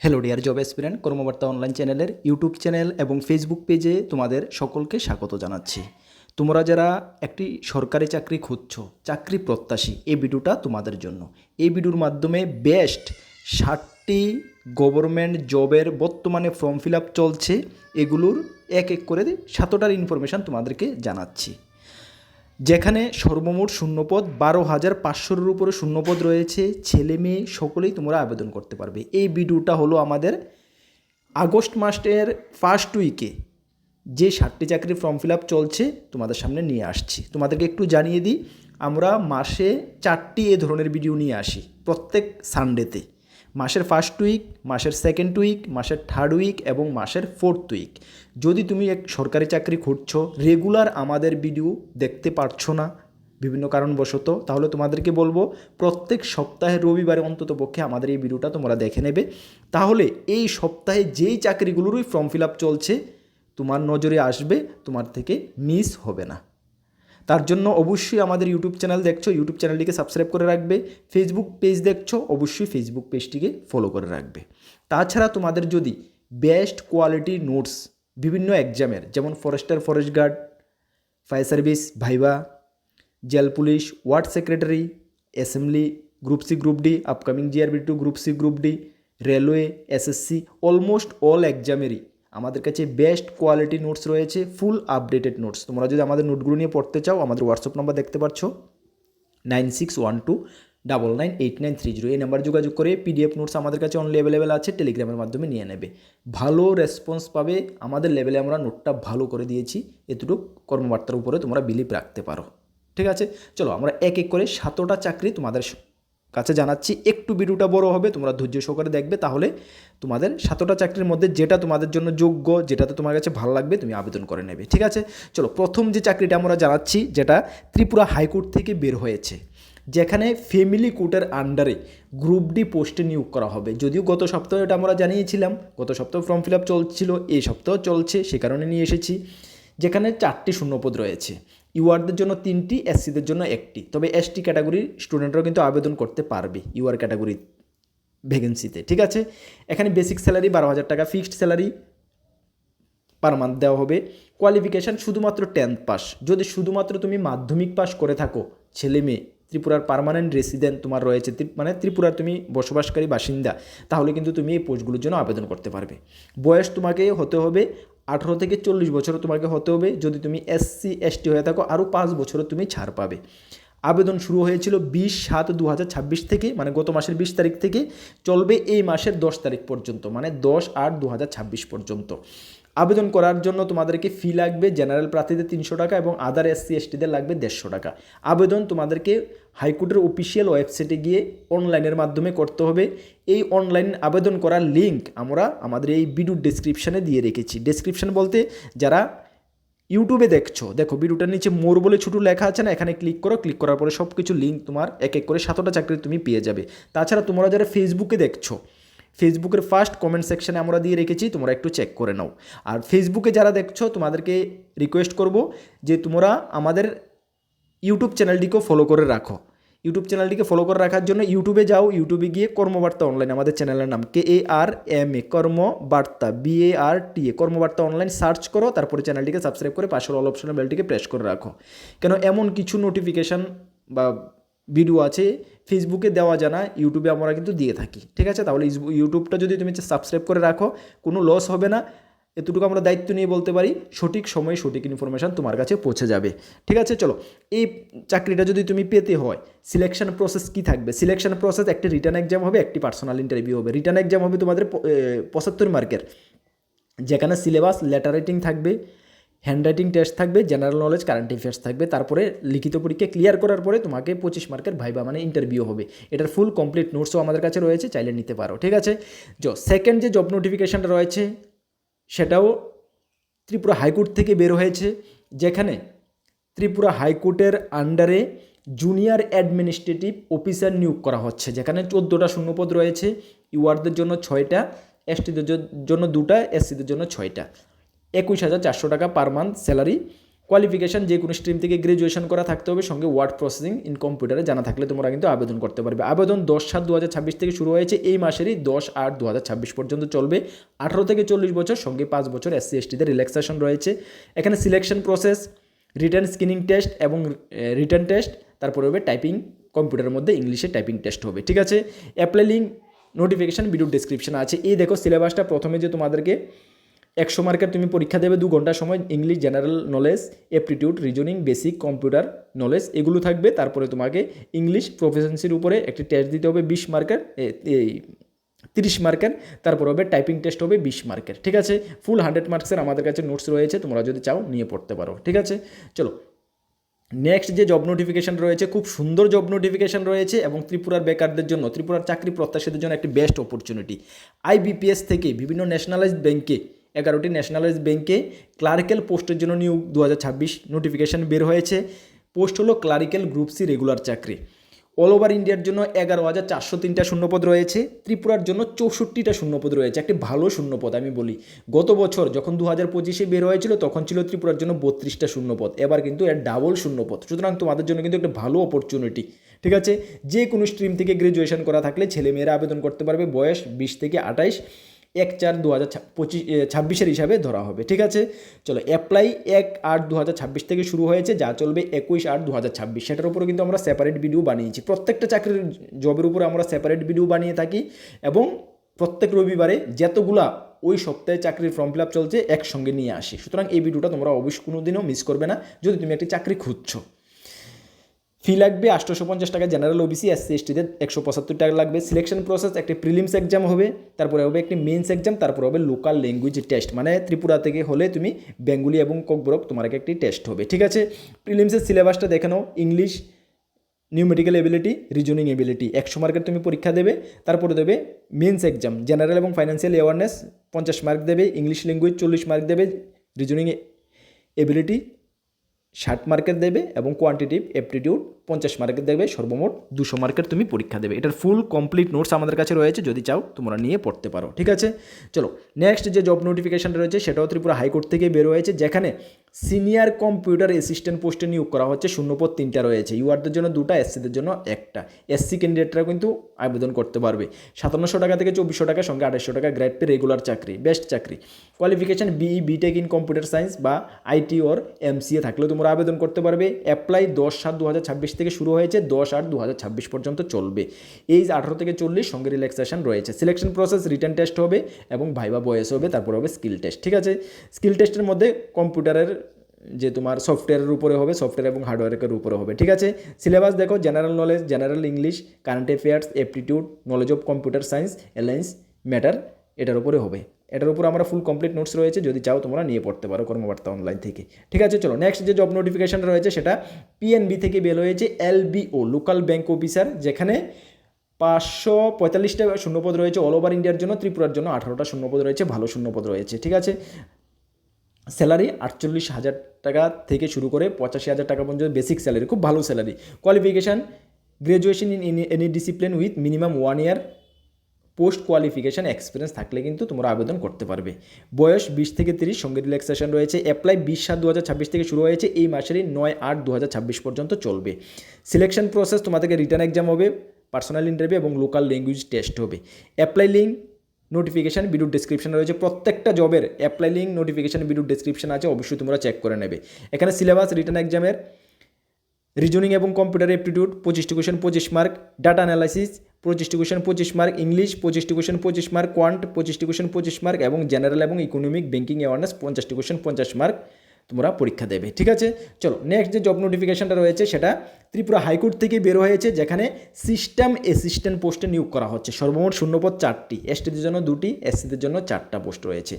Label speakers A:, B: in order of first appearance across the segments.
A: Hello dear job aspirant, কর্মবার্তা online চ্যানেলের YouTube channel এবং Facebook পেজে তোমাদের সকলকে স্বাগত জানাচ্ছি। তোমরা যারা একটি সরকারি চাকরি খুঁজছো, চাকরি প্রত্যাশী, এই ভিডিওটা তোমাদের জন্য। এই ভিডিওর মাধ্যমে বেস্ট 60টি গভর্নমেন্ট জবের বর্তমানে ফর্ম ফিল আপ চলছে, এগুলোর এক এক করে 7টার ইনফরমেশান তোমাদেরকে জানাচ্ছি। যেখানে সর্বমোট শূন্যপদ 12,500-এর উপরে শূন্যপদ রয়েছে। ছেলে মেয়ে সকলেই তোমরা আবেদন করতে পারবে। এই ভিডিওটা হলো আমাদের আগস্ট মাসের ফার্স্ট উইকে যে 60টি চাকরির ফর্ম ফিল আপ চলছে তোমাদের সামনে নিয়ে আসছি। তোমাদেরকে একটু জানিয়ে দিই, আমরা মাসে 4টি এ ধরনের ভিডিও নিয়ে আসি প্রত্যেক সানডেতে। মাসের ফার্স্ট উইক, মাসের সেকেন্ড উইক, মাসের থার্ড উইক এবং মাসের ফোর্থ উইক। যদি তুমি এক সরকারি চাকরি খুঁজছো, রেগুলার আমাদের ভিডিও দেখতে পারছো না বিভিন্ন কারণবশত, তাহলে তোমাদেরকে বলবো প্রত্যেক সপ্তাহে রবিবারে অন্তত পক্ষে আমাদের এই ভিডিওটা তোমরা দেখে নেবে। তাহলে এই সপ্তাহে যেই চাকরিগুলোরই ফর্ম ফিল আপ চলছে তোমার নজরে আসবে, তোমার থেকে মিস হবে না। তার জন্য অবশ্যই আমাদের ইউটিউব চ্যানেল দেখছো, ইউটিউব চ্যানেলটিকে সাবস্ক্রাইব করে রাখবে। ফেসবুক পেজ দেখছো, অবশ্যই ফেসবুক পেজটিকে ফলো করে রাখবে। তাছাড়া তোমাদের যদি বেস্ট কোয়ালিটি নোটস বিভিন্ন এক্সামের, যেমন forester, forest guard, fire service, viva, jail police, ward secretary, assembly, group C, group D, upcoming GRB2, group C, group D, railway, SSC, almost all এক্সামেরই আমাদের কাছে বেস্ট কোয়ালিটি নোটস রয়েছে, ফুল updated notes. তোমরা যদি আমাদের নোটগুলো নিয়ে পড়তে চাও, আমাদের হোয়াটসঅ্যাপ নাম্বার দেখতে পাচ্ছ 9612998930। এই নাম্বার যোগাযোগ করে PDF নোটস আমাদের কাছে অনলি অ্যাভেলেবেল আছে, টেলিগ্রামের মাধ্যমে নিয়ে নেবে। ভালো রেসপন্স পাবে, আমাদের লেভেলে আমরা নোটটা ভালো করে দিয়েছি, এতটুকু কর্মবার্তার উপরে তোমরা বিলিভ রাখতে পারো। ঠিক আছে, চলো আমরা এক এক করে 7টা চাকরি তোমাদের কাছে জানাচ্ছি। একটু ভিডিওটা বড় হবে, তোমরা ধৈর্য সহকারে দেখবে, তাহলে তোমাদের 7টা চাকরির মধ্যে যেটা তোমাদের জন্য যোগ্য, যেটাতে তোমার কাছে ভালো লাগবে তুমি আবেদন করে নেবে। ঠিক আছে, চলো প্রথম যে চাকরিটা আমরা জানাচ্ছি, যেটা ত্রিপুরা হাইকোর্ট থেকে বের হয়েছে, যেখানে ফ্যামিলি কোর্টের আন্ডারে গ্রুপ ডি পোস্টে নিয়োগ করা হবে। যদিও গত সপ্তাহে এটা আমরা জানিয়েছিলাম, গত সপ্তাহে ফর্ম ফিল আপ চলছিল, এই সপ্তাহ চলছে, সে কারণে নিয়ে এসেছি। যেখানে 4টি শূন্যপদ রয়েছে, ইউআরদের জন্য 3টি, SCদের জন্য 1টি। তবে ST ক্যাটাগরির স্টুডেন্টরাও কিন্তু আবেদন করতে পারবে ইউআর ক্যাটাগরি ভ্যাকেন্সিতে। ঠিক আছে, এখানে বেসিক স্যালারি 12,000 টাকা, ফিক্সড স্যালারি পার মান্থ দেওয়া হবে। কোয়ালিফিকেশান শুধুমাত্র 10th পাস। যদি শুধুমাত্র তুমি মাধ্যমিক পাস করে থাকো, ছেলে মেয়ে, ত্রিপুরার পার্মানেন্ট রেসিডেন্ট তোমার রয়েছে, মানে ত্রিপুরার তুমি বসবাসকারী বাসিন্দা, তাহলে কিন্তু তুমি এই পোস্টগুলোর জন্য আবেদন করতে পারবে। বয়স তোমাকে হতে হবে 18 থেকে 40 বছরও তোমাকে হতে হবে। যদি তুমি SC ST হয়ে থাকো, আরও 5 বছরও তুমি ছাড় পাবে। আবেদন শুরু হয়েছিল 20/7/2026 থেকে, মানে গত মাসের 20 তারিখ থেকে, চলবে এই মাসের 10 তারিখ পর্যন্ত, মানে 10/8/2026 পর্যন্ত। আবেদন করার জন্য তোমাদেরকে ফি লাগবে জেনারেল প্রার্থীদের 300 টাকা এবং আদার SC STদের লাগবে 150 টাকা। আবেদন তোমাদেরকে হাইকোর্টের অফিসিয়াল ওয়েবসাইটে গিয়ে অনলাইনের মাধ্যমে করতে হবে। এই অনলাইন আবেদন করার লিঙ্ক আমরা আমাদের এই ভিডিওর ডেসক্রিপশানে দিয়ে রেখেছি। ডেসক্রিপশান বলতে যারা ইউটিউবে দেখছো, দেখো ভিডিওটার নিচে মোর বলে ছোটো লেখা আছে না, এখানে ক্লিক করো। ক্লিক করার পরে সব কিছু লিঙ্ক তোমার এক এক করে 7টা চাকরি তুমি পেয়ে যাবে। তাছাড়া তোমরা যারা ফেসবুকে দেখছো, ফেসবুকের ফার্স্ট কমেন্ট সেকশানে আমরা দিয়ে রেখেছি, তোমরা একটু চেক করে নাও। আর ফেসবুকে যারা দেখছো, তোমাদেরকে রিকোয়েস্ট করব যে তোমরা আমাদের ইউটিউব চ্যানেলটিকেও ফলো করে রাখো। ইউটিউব চ্যানেলটিকে ফলো করে রাখার জন্য ইউটিউবে যাও, ইউটিউবে গিয়ে কর্মবার্তা অনলাইন, আমাদের চ্যানেলের নাম KARMA, কর্মবার্তা BARTA, কর্মবার্তা অনলাইন সার্চ করো। তারপরে চ্যানেলটিকে সাবস্ক্রাইব করে পাশের অল অপশনের বেলটিকে প্রেস করে রাখো। কেন এমন কিছু নোটিফিকেশান বা ভিডিও আছে ফেসবুকে দেওয়া যায় না, ইউটিউবে আমরা কিন্তু দিয়ে থাকি। ঠিক আছে, তাহলে ইউটিউবটা যদি তুমি সাবস্ক্রাইব করে রাখো, কোনো লস হবে না। এতটুকু আমরা দায়িত্ব নিয়ে বলতে পারি, সঠিক সময়ে সঠিক ইনফরমেশান তোমার কাছে পৌঁছে যাবে। ঠিক আছে, চলো এই চাকরিটা যদি তুমি পেতে হয়, সিলেকশন প্রসেস কি থাকবে? সিলেকশন প্রসেস, একটি রিটার্ন এক্সাম হবে, একটি পার্সোনাল ইন্টারভিউ হবে। রিটার্ন এক্সাম হবে তোমাদের 75 মার্কের, যেখানে সিলেবাস, লেটার রাইটিং থাকবে, হ্যান্ড রাইটিং টেস্ট থাকবে, জেনারেল নলেজ, কারেন্ট অ্যাফেয়ার্স থাকবে। তারপরে লিখিত পরীক্ষা ক্লিয়ার করার পরে তোমাকে 25 মার্কের ভাইবা মানে ইন্টারভিউ হবে। এটার ফুল কমপ্লিট নোটসও আমাদের কাছে রয়েছে, চাইলে নিতে পারো। ঠিক আছে, সেকেন্ড যে জব নোটিফিকেশানটা রয়েছে, সেটাও ত্রিপুরা হাইকোর্ট থেকে বের হয়েছে, যেখানে ত্রিপুরা হাইকোর্টের আন্ডারে জুনিয়র অ্যাডমিনিস্ট্রেটিভ অফিসার নিয়োগ করা হচ্ছে, যেখানে 14টা শূন্যপদ রয়েছে। ইউআরদের জন্য 6টা, STদের জন্য 2টা, SCদের জন্য 6টা। 21,400 টাকা পার মান্থ স্যালারি, কোয়ালিফিকেশান যে কোনো স্ট্রিম থেকে গ্র্যাজুয়েশন করা থাকতে হবে, সঙ্গে ওয়ার্ড প্রসেসিং ইন কম্পিউটারে জানা থাকলে তোমরা কিন্তু আবেদন করতে পারবে। আবেদন 10/7/2026 থেকে শুরু হয়েছে, এই মাসেরই 10/8/2026 পর্যন্ত চলবে। 18 থেকে 40 বছর, সঙ্গে 5 বছর SC STদের রিল্যাক্সেশন রয়েছে। এখানে selection process, return screening test এবং রিটার্ন টেস্ট, তারপরে হবে টাইপিং, কম্পিউটারের মধ্যে ইংলিশে টাইপিং টেস্ট হবে। ঠিক আছে, apply link notification video description আছে। এই দেখো সিলেবাসটা, প্রথমে যে তোমাদেরকে 100 মার্কের তুমি পরীক্ষা দেবে 2 ঘন্টা সময়, English, general knowledge, aptitude, reasoning, basic computer knowledge এগুলো থাকবে। তারপরে তোমাকে ইংলিশ প্রফিসিয়েন্সির উপরে একটি টেস্ট দিতে হবে 20 মার্কের, 30 মার্কের, তারপর হবে টাইপিং টেস্ট হবে 20 মার্কের। ঠিক আছে, ফুল 100 মার্কসের আমাদের কাছে নোটস রয়েছে, তোমরা যদি চাও নিয়ে পড়তে পারো। ঠিক আছে, চলো নেক্সট যে জব নোটিফিকেশান রয়েছে, খুব সুন্দর জব নোটিফিকেশান রয়েছে এবং ত্রিপুরার বেকারদের জন্য, ত্রিপুরার চাকরি প্রত্যাশীদের জন্য একটি বেস্ট অপরচুনিটি। IBPS থেকে বিভিন্ন ন্যাশনালাইজড ব্যাংকে, 11টি ন্যাশনালাইজড ব্যাংকে ক্লারিক্যাল পোস্টের জন্য নিয়োগ 2026 নোটিফিকেশান বের হয়েছে। পোস্ট হলো ক্লারিক্যাল গ্রুপ সি রেগুলার চাকরি। অল ওভার ইন্ডিয়ার জন্য 11,403টা শূন্যপদ রয়েছে, ত্রিপুরার জন্য 64টা শূন্যপদ রয়েছে। একটি ভালো শূন্যপদ আমি বলি, গত বছর যখন 2025-এ বের হয়েছিল তখন ছিল ত্রিপুরার জন্য 32টা শূন্যপদ, এবার কিন্তু এর ডাবল শূন্যপদ, সুতরাং তোমাদের জন্য কিন্তু একটা ভালো অপরচুনিটি। ঠিক আছে, যে কোনো স্ট্রিম থেকে গ্র্যাজুয়েশন করা থাকলে ছেলেমেয়েরা আবেদন করতে পারবে। বয়স 20 থেকে 28, 1/4/2026 হিসাবে ধরা হবে। ঠিক আছে, চলো অ্যাপ্লাই 1/8/2026 থেকে শুরু হয়েছে, যা চলবে 21/8/2026। সেটার উপরে কিন্তু আমরা সেপারেট ভিডিও বানিয়েছি, প্রত্যেকটা চাকরির জবের উপরে আমরা সেপারেট ভিডিও বানিয়ে থাকি এবং প্রত্যেক রবিবারে যতগুলা ওই সপ্তাহে চাকরির ফর্ম ফিল আপ চলছে একসঙ্গে নিয়ে আসি। সুতরাং এই ভিডিওটা তোমরা অবশ্যই কোনো দিনও মিস করবে না যদি তুমি একটি চাকরি খুঁজছো। ফি লাগবে 850 টাকা, জেনারেল OBC SC STদের 175 টাকা লাগবে। সিলেকশন প্রসেস, একটি প্রিলিমস এক্সাম হবে, তারপরে হবে একটি মেন্স এক্সাম, তারপরে হবে লোকাল ল্যাঙ্গুয়েজ টেস্ট, মানে ত্রিপুরা থেকে হলে তুমি বেঙ্গলি এবং কোকবরক তোমার একটি টেস্ট হবে। ঠিক আছে, প্রিলিমসের সিলেবাসটা দেখে নাও, English, numerical ability, reasoning ability, 100 মার্কের তুমি পরীক্ষা দেবে। তারপরে দেবে মেন্স এক্সাম, জেনারেল এবং ফাইন্যান্সিয়াল অ্যাওয়ারনেস 50 মার্ক দেবে, ইংলিশ ল্যাঙ্গুয়েজ 40 মার্ক দেবে, রিজনিং এবিলিটি 60 মার্কের দেবে এবং কোয়ান্টিটিভ অ্যাপটিটিউড 50 মার্কের দেবে, সর্বমোট 200 মার্কের তুমি পরীক্ষা দেবে। এটার ফুল কমপ্লিট নোটস আমাদের কাছে রয়েছে, যদি চাও তোমরা নিয়ে পড়তে পারো। ঠিক আছে, চলো নেক্সট যে জব নোটিফিকেশানটা রয়েছে সেটাও ত্রিপুরা হাইকোর্ট থেকে বের হয়েছে, যেখানে সিনিয়র কম্পিউটার অ্যাসিস্ট্যান্ট পোস্টে নিয়োগ করা হচ্ছে। শূন্যপদ 3টা রয়েছে, ইউআরদের জন্য 2টা, SCদের জন্য 1টা। SC ক্যান্ডিডেটরা কিন্তু আবেদন করতে পারবে। 5700 টাকা থেকে 2400 টাকা, সঙ্গে 2800 টাকা গ্রেড পে, রেগুলার চাকরি, বেস্ট চাকরি। Qualification BE BTech in computer science বা IT অর MCA থাকলেও তোমরা আবেদন করতে পারবে। অ্যাপ্লাই 10/7/2026 থেকে শুরু হয়েছে, 10/8/2026 পর্যন্ত চলবে। এজ 18 থেকে 40, সঙ্গে রিল্যাক্সেশন রয়েছে। সিলেকশন প্রসেস, রিটার্ন টেস্ট হবে এবং ভাইবা ভয়েস হবে, তারপর হবে স্কিল টেস্ট। ঠিক আছে, স্কিল টেস্টের মধ্যে কম্পিউটারের যে তোমার সফটওয়্যারের উপরে হবে, সফটওয়্যার এবং হার্ডওয়্যারের উপরে হবে। ঠিক আছে, সিলেবাস দেখো, general knowledge, general English, current affairs, aptitude, knowledge of computer science, alliance matter, এটার উপরে হবে। এটার উপর আমরা ফুল কমপ্লিট নোটস রয়েছে, যদি চাও তোমরা নিয়ে পড়তে পারো কর্মবার্তা অনলাইন থেকে। ঠিক আছে, চলো নেক্সট যে জব নোটিফিকেশানটা রয়েছে সেটা PNB থেকে বের হয়েছে, LBO লোকাল ব্যাংক অফিসার, যেখানে 545টা শূন্যপদ রয়েছে অল ওভার ইন্ডিয়ার জন্য। ত্রিপুরার জন্য 18টা শূন্যপদ রয়েছে, ভালো শূন্যপদ রয়েছে। ঠিক আছে, স্যালারি 48,000 টাকা থেকে শুরু করে 85,000 টাকা পর্যন্ত বেসিক স্যালারি, খুব ভালো salary. Qualification, graduation in any discipline with minimum 1 year post qualification experience থাকলে কিন্তু তোমরা আবেদন করতে পারবে। বয়স 20 থেকে 30, সঙ্গে রিল্যাক্সেশন রয়েছে। অ্যাপ্লাই 20/7/2026 থেকে শুরু হয়েছে, এই মাসেরই 9/8/2026 পর্যন্ত চলবে। সিলেকশন প্রসেস, তোমাদেরকে রিটার্ন এক্সাম হবে, পার্সোনাল ইন্টারভিউ এবং লোকাল ল্যাঙ্গুয়েজ টেস্ট হবে। Apply link notification video description রয়েছে, প্রত্যেকটা জবের apply link notification video description আছে, অবশ্যই তোমরা চেক করে নেবে। এখানে সিলেবাস, রিটার্ন এক্সামের রিজনিং এবং কম্পিউটার অ্যাপটিটিউড 25টি কোয়েশ্চেন 25 মার্ক, ডাটা অ্যানালাইসিস 25টি কোয়েশ্চেন 25 মার্ক, ইংলিশ 25টি কোয়েশ্চেন 25 মার্ক, কোয়ান্ট 25টি কোয়েশ্চেন 25 মার্ক এবং জেনারেল এবং economic banking awareness 50টি question 50 mark তোমরা পরীক্ষা দেবে। ঠিক আছে, চলো নেক্সট যে জব নোটিফিকেশানটা রয়েছে সেটা ত্রিপুরা হাইকোর্ট থেকে বের হয়েছে, যেখানে সিস্টেম অ্যাসিস্ট্যান্ট পোস্টে নিয়োগ করা হচ্ছে। সর্বমোট শূন্যপদ 4টি, STদের জন্য 2টি, SCদের জন্য 4টা পোস্ট রয়েছে।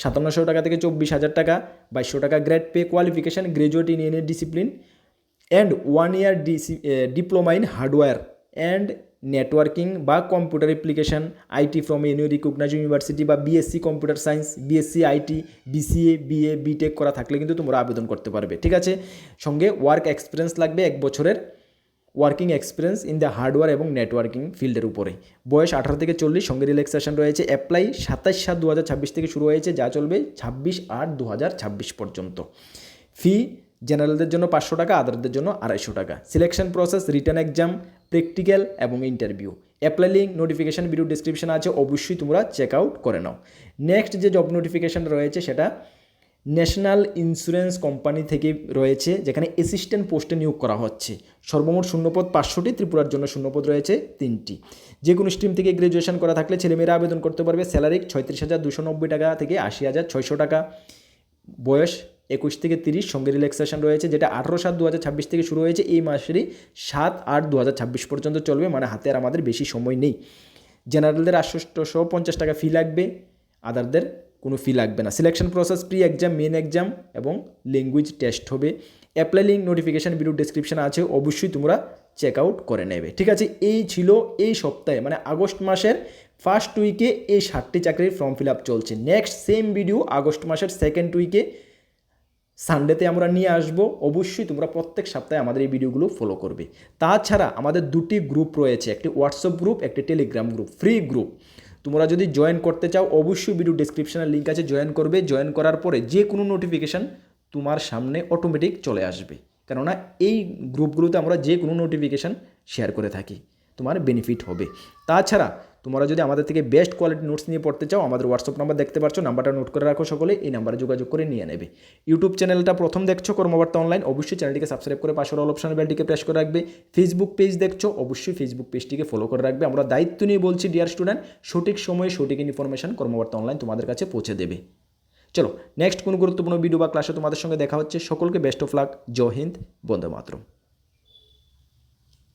A: 5700 টাকা থেকে 24,000 টাকা, 2200 টাকা grade pay. Qualification, graduate in any discipline and 1 year diploma in hardware and networking বা computer application IT from any recognized university বা BSc computer science, BSc IT, BCA, BA, BTech করা থাকলে কিন্তু তোমরা আবেদন করতে পারবে। ঠিক আছে, সঙ্গে ওয়ার্ক এক্সপিরিয়েন্স লাগবে 1 বছরের working experience in the hardware এবং নেটওয়ার্কিং ফিল্ডের উপরে। বয়স 18 থেকে 40, সঙ্গে রিল্যাক্সেশন রয়েছে। অ্যাপ্লাই 27/7/2026 থেকে শুরু হয়েছে, যা চলবে 26/8/2026 পর্যন্ত। ফি জেনারেলদের জন্য 500 টাকা, আদারদের জন্য 250 টাকা। Selection process, written exam, practical এবং interview. Apply link notification video description আছে, অবশ্যই তোমরা চেক আউট করে নাও। নেক্সট যে জব নোটিফিকেশান রয়েছে সেটা ন্যাশনাল ইন্স্যুরেন্স কোম্পানি থেকে রয়েছে, যেখানে অ্যাসিস্ট্যান্ট পোস্টে নিয়োগ করা হচ্ছে। সর্বমোট শূন্যপদ 500টি, ত্রিপুরার জন্য শূন্যপদ রয়েছে 3টি। যে কোনো স্ট্রিম থেকে গ্র্যাজুয়েশন করা থাকলে ছেলেমেয়েরা আবেদন করতে পারবে। স্যালারি 36,290 টাকা থেকে 80,600 টাকা। বয়স 21 থেকে 30, সঙ্গে রিল্যাক্সেশন রয়েছে, যেটা 18/7/2026 থেকে শুরু হয়েছে। এই মাসেরই 7/8/2026 পর্যন্ত চলবে, মানে হাতে আর আমাদের বেশি সময় নেই। জেনারেলদের 850 টাকা ফি লাগবে, আদারদের কোনো ফি লাগবে না। Selection process, pre exam, main exam এবং ল্যাঙ্গুয়েজ টেস্ট হবে। Apply link notification video description আছে, অবশ্যই তোমরা চেক আউট করে নেবে। ঠিক আছে, এই ছিল এই সপ্তাহে মানে আগস্ট মাসের ফার্স্ট উইকে এই 60টি চাকরির ফর্ম ফিল আপ চলছে। নেক্সট সেম ভিডিও আগস্ট মাসের সেকেন্ড উইকে সানডেতে আমরা নিয়ে আসবো। অবশ্যই তোমরা প্রত্যেক সপ্তাহে আমাদের এই ভিডিওগুলো ফলো করবে। তাছাড়া আমাদের 2টি গ্রুপ রয়েছে, একটি হোয়াটসঅ্যাপ গ্রুপ, একটি টেলিগ্রাম গ্রুপ, ফ্রি গ্রুপ। তোমরা যদি জয়েন করতে চাও অবশ্যই ভিডিও ডিসক্রিপশনের লিঙ্ক আছে, জয়েন করবে। জয়েন করার পরে যে কোনো নোটিফিকেশান তোমার সামনে অটোমেটিক চলে আসবে, কেননা এই গ্রুপগুলোতে আমরা যে কোনো নোটিফিকেশান শেয়ার করে থাকি, তোমার বেনিফিট হবে। তাছাড়া তোমরা যদি আমাদের থেকে বেস্ট কোয়ালিটি নোটস নিয়ে পড়তে চাও, আমাদের হোয়াটসঅ্যাপ নাম্বার দেখতে পাচ্ছ, নাম্বারটা নোট করে রাখো সকলে, এই নাম্বারে যোগাযোগ করে নিয়ে নেবে। ইউটিউব চ্যানেলটা প্রথম দেখছো কর্মবার্তা অনলাইন, অবশ্যই চ্যানেলটিকে সাবস্ক্রাইব করে পাশের অল অপশন বেলটিকে প্রেস করে রাখবে। ফেসবুক পেজ দেখছো, অবশ্যই ফেসবুক পেজটিকে ফলো করে রাখবে। আমরা দায়িত্ব নিয়ে বলছি ডিয়ার স্টুডেন্ট, সঠিক সময়ে সঠিক ইনফরমেশন কর্মবার্তা অনলাইন তোমাদের কাছে পৌঁছে দেবে। চলো নেক্সট কোনো গুরুত্বপূর্ণ ভিডিও বা ক্লাসে তোমাদের সঙ্গে দেখা হচ্ছে। সকলকে বেস্ট অফ লাক। জয় হিন্দ, বন্দে মাতরম।